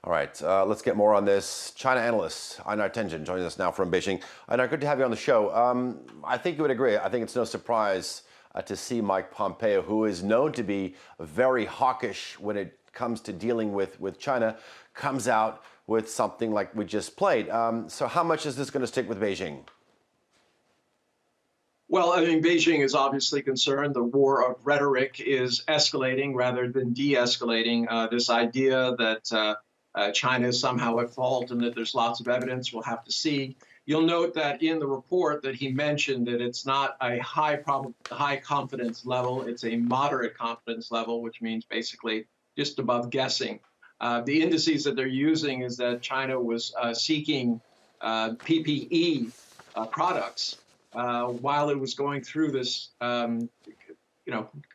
All right, let's get more on this. China analyst Einar Tangen joins us now from Beijing. Einar, good to have you on the show. I think you would agree. I think it's no surprise to see Mike Pompeo, who is known to be very hawkish when it comes to dealing with China, comes out with something like we just played. So how much is this going to stick with Beijing? Well, I mean, Beijing is obviously concerned. The war of rhetoric is escalating rather than de-escalating. This idea that China is somehow at fault and that there's lots of evidence, we'll have to see. You'll note that in the report that he mentioned that it's not a high confidence level, it's a moderate confidence level, which means basically just above guessing. The indices that they're using is that China was seeking PPE products while it was going through this,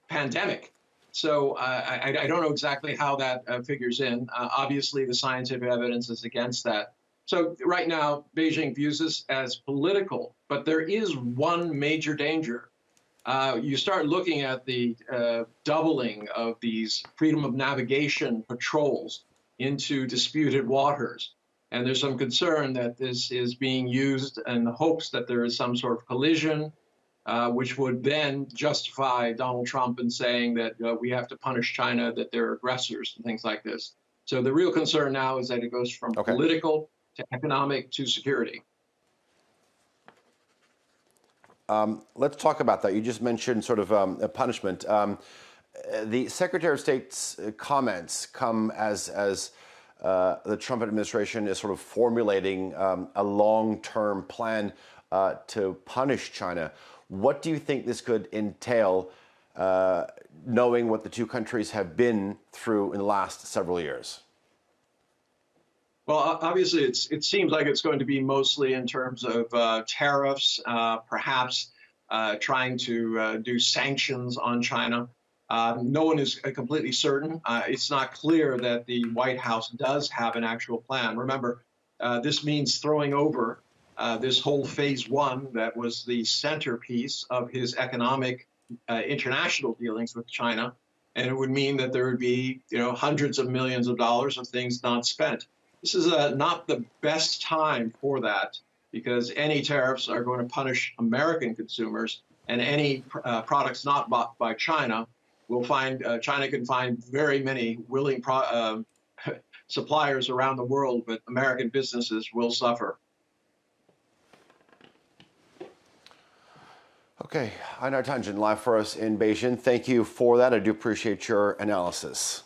pandemic. So I don't know exactly how that figures in. Obviously, the scientific evidence is against that. So right now, Beijing views this as political, but there is one major danger. You start looking at the doubling of these freedom of navigation patrols into disputed waters. And there's some concern that this is being used in the hopes that there is some sort of collision, which would then justify Donald Trump in saying that we have to punish China, that they're aggressors and things like this. So the real concern now is that it goes from political to economic to security. Let's talk about that. You just mentioned sort of a punishment. The Secretary of State's comments come as the Trump administration is sort of formulating a long-term plan to punish China. What do you think this could entail, knowing what the two countries have been through in the last several years? Well, obviously, it seems like it's going to be mostly in terms of tariffs, perhaps trying to do sanctions on China. No one is completely certain. It's not clear that the White House does have an actual plan. Remember, this means throwing over this whole phase one that was the centerpiece of his economic international dealings with China. And it would mean that there would be, hundreds of millions of dollars of things not spent. This is not the best time for that, because any tariffs are going to punish American consumers, and any products not bought by China will find China can find very many willing suppliers around the world, but American businesses will suffer. Okay, Einar Tangen live for us in Beijing. Thank you for that. I do appreciate your analysis.